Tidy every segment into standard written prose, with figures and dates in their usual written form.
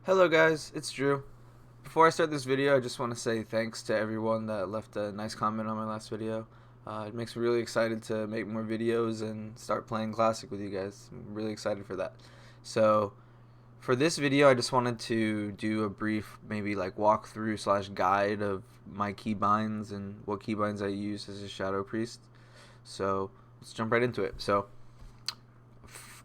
Hello guys, it's Drew. Before I start this video, I just want to say thanks to everyone that left a nice comment on my last video. It makes me really excited to make more videos and start playing Classic with you guys. I'm really excited for that. So, for this video, I just wanted to do a brief, maybe like walkthrough slash guide of my keybinds and what keybinds I use as a Shadow Priest. So, let's jump right into it. So,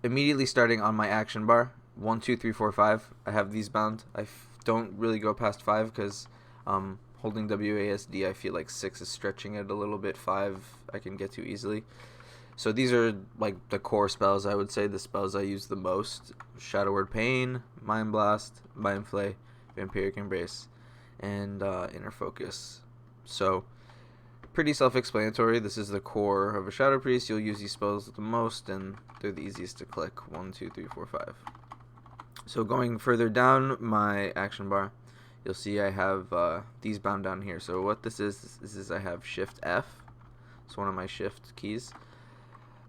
immediately starting on my action bar, 1, 2, 3, 4, 5. I have these bound. I don't really go past 5 because holding WASD, I feel like 6 is stretching it a little bit. 5 I can get to easily. So these are like the core spells, I would say, the spells I use the most. Shadow Word Pain, Mind Blast, Mind Flay, Vampiric Embrace, and Inner Focus. So pretty self-explanatory. This is the core of a Shadow Priest. You'll use these spells the most, and they're the easiest to click. 1, 2, 3, 4, 5. So going further down my action bar, you'll see I have these bound down here. So what this is I have Shift F. It's one of my Shift keys.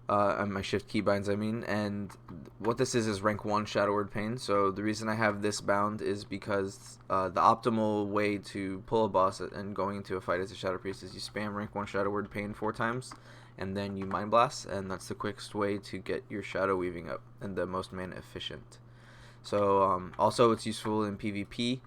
My Shift keybinds, I mean. And what this is rank 1 Shadow Word Pain. So the reason I have this bound is because the optimal way to pull a boss and going into a fight as a Shadow Priest is you spam rank 1 Shadow Word Pain 4 times, and then you Mind Blast, and that's the quickest way to get your Shadow Weaving up and the most mana efficient. So also it's useful in PvP.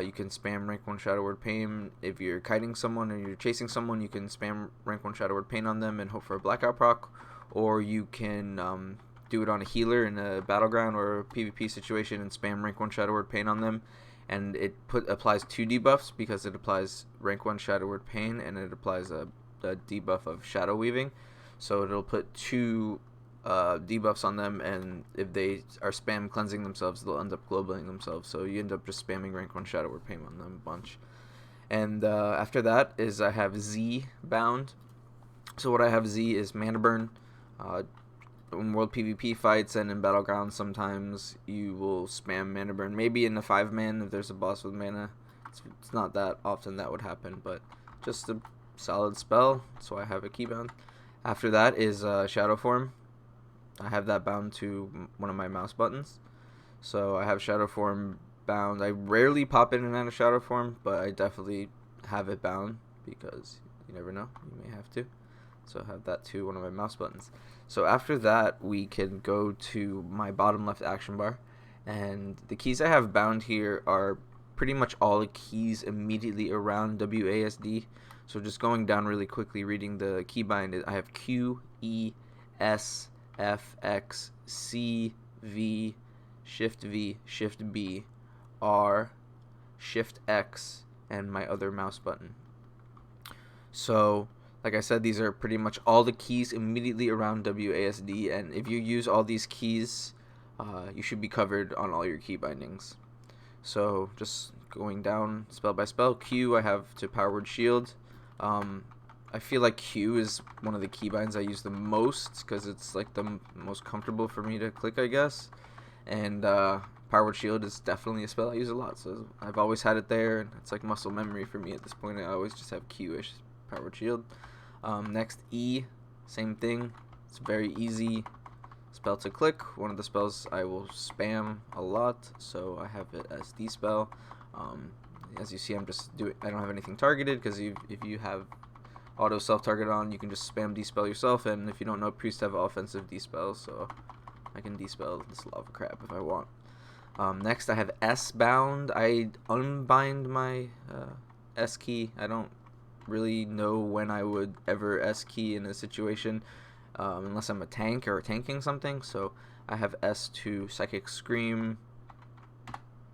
You can spam rank 1 Shadow Word Pain. If you're kiting someone or you're chasing someone, you can spam rank 1 Shadow Word Pain on them and hope for a blackout proc. Or you can do it on a healer in a battleground or a PvP situation and spam rank 1 Shadow Word Pain on them. And it applies 2 debuffs because it applies rank 1 Shadow Word Pain and it applies a debuff of Shadow Weaving. So it'll put 2 debuffs on them, and if they are spam cleansing themselves, they'll end up globaling themselves. So you end up just spamming rank 1 Shadow Word Pain on them a bunch. And after that is I have Z bound. So what I have Z is Mana Burn. In World PvP fights and in Battlegrounds, sometimes you will spam Mana Burn. Maybe in a 5-man if there's a boss with mana. It's not that often that would happen, but just a solid spell. So I have a key bound. After that is Shadow Form. I have that bound to one of my mouse buttons. So I have Shadow Form bound. I rarely pop in and out of Shadow Form, but I definitely have it bound because you never know, you may have to. So I have that to one of my mouse buttons. So after that, we can go to my bottom left action bar. And the keys I have bound here are pretty much all the keys immediately around WASD. So just going down really quickly, reading the keybind, I have Q, E, S, F, X, C, V, Shift B, R, Shift X, and my other mouse button. So, like I said, these are pretty much all the keys immediately around WASD, and if you use all these keys, you should be covered on all your key bindings. So, just going down spell by spell, Q I have to Power Word Shield. I feel like Q is one of the keybinds I use the most because it's like the most comfortable for me to click, I guess. And Power Word Shield is definitely a spell I use a lot, so I've always had it there, and it's like muscle memory for me at this point. I always just have Q-ish Power Word Shield. Next, E, same thing. It's very easy spell to click. One of the spells I will spam a lot, so I have it as D spell. As you see, I don't have anything targeted because if you have auto self-target on, you can just spam D-spell yourself, and if you don't know, priests have offensive D-spells, so I can D-spell this lava crab if I want. Next, I have S bound. I unbind my S key. I don't really know when I would ever S key in a situation unless I'm a tank or tanking something, so I have S to Psychic Scream.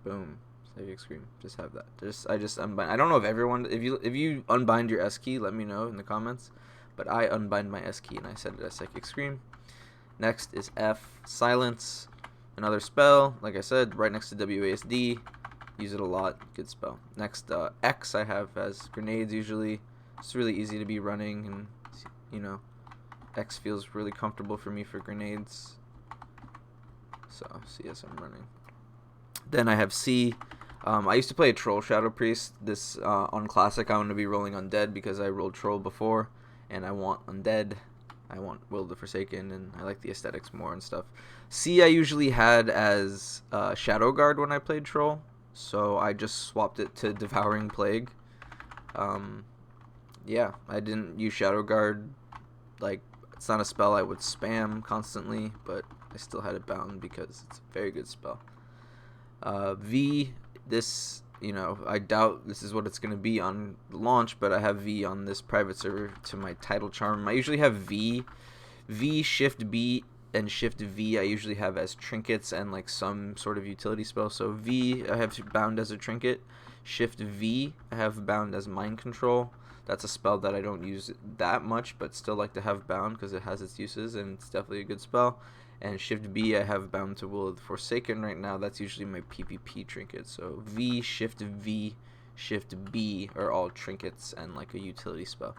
Boom. Psychic Scream. Just have that. I just unbind. I don't know if everyone, if you unbind your S key, let me know in the comments. But I unbind my S key and I set it as Psychic Scream. Next is F, Silence, another spell. Like I said, right next to WASD. Use it a lot. Good spell. Next, X I have as grenades usually. It's really easy to be running, and you know, X feels really comfortable for me for grenades. So see as I'm running. Then I have C. I used to play a Troll Shadow Priest. This on Classic I want to be rolling Undead because I rolled Troll before and I want Undead. I want Will of the Forsaken, and I like the aesthetics more and stuff. C I usually had as Shadow Guard when I played Troll, so I just swapped it to Devouring Plague. Yeah, I didn't use Shadow Guard. Like, it's not a spell I would spam constantly, but I still had it bound because it's a very good spell. V, this, I doubt this is what it's going to be on launch, but I have V on this private server to my title charm. I usually have V, Shift B, and Shift V I usually have as trinkets and like some sort of utility spell. So V I have bound as a trinket. Shift V I have bound as mind control. That's a spell that I don't use that much, but still like to have bound because it has its uses and it's definitely a good spell. And Shift B I have bound to Will of the Forsaken right now. That's usually my PvP trinket. So V, Shift B are all trinkets and like a utility spell.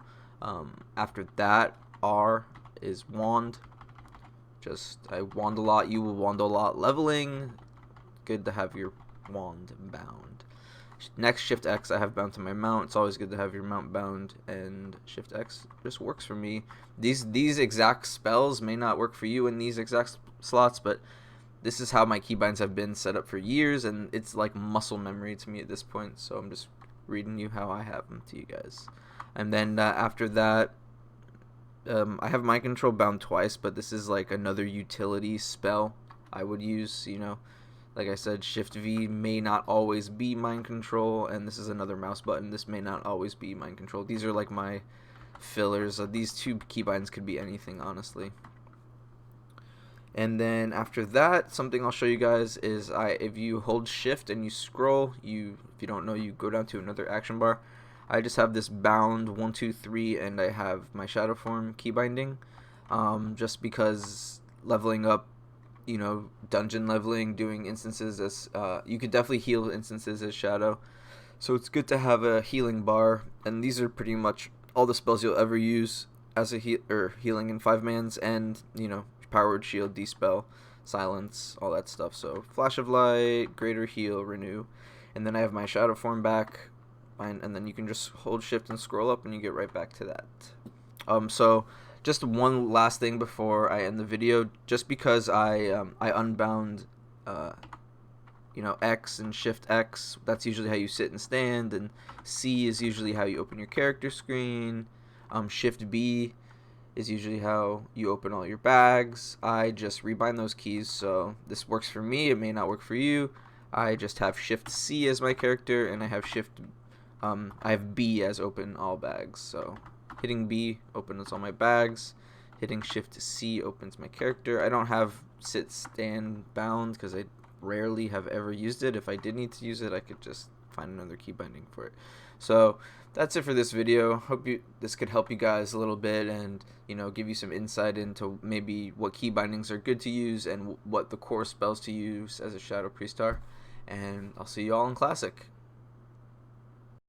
After that, R is Wand. I wand a lot, you will wand a lot. Leveling, good to have your wand bound. Next, Shift X I have bound to my mount. It's always good to have your mount bound, and Shift X just works for me. These exact spells may not work for you in these exact slots, but this is how my keybinds have been set up for years, and it's like muscle memory to me at this point, so I'm just reading you how I have them to you guys. And then after that, I have Mind Control bound twice, but this is like another utility spell I would use, Like I said, Shift V may not always be Mind Control, and this is another mouse button. This may not always be Mind Control. These are like my fillers. These two keybinds could be anything, honestly. And then after that, something I'll show you guys is if you hold Shift and you scroll, if you don't know, you go down to another action bar. I just have this bound 1, 2, 3, and I have my shadow form keybinding, just because leveling up, dungeon leveling, doing instances as you could definitely heal instances as shadow, so it's good to have a healing bar. And these are pretty much all the spells you'll ever use as a healing in 5-mans, and Power Word Shield, Dispel, Silence, all that stuff. So Flash of Light, Greater Heal, Renew, and then I have my shadow form back. And then you can just hold Shift and scroll up and you get right back to that. So just one last thing before I end the video, just because I unbound X and Shift X, that's usually how you sit and stand, and C is usually how you open your character screen. Shift B is usually how you open all your bags. I just rebind those keys, so this works for me. It may not work for you. I just have Shift C as my character, and I have I have B as open all bags. So hitting B opens all my bags. Hitting Shift C opens my character. I don't have sit stand bound because I rarely have ever used it. If I did need to use it, I could just find another key binding for it. So that's it for this video. Hope this could help you guys a little bit, and give you some insight into maybe what key bindings are good to use and what the core spells to use as a Shadow Priest are. And I'll see you all in Classic.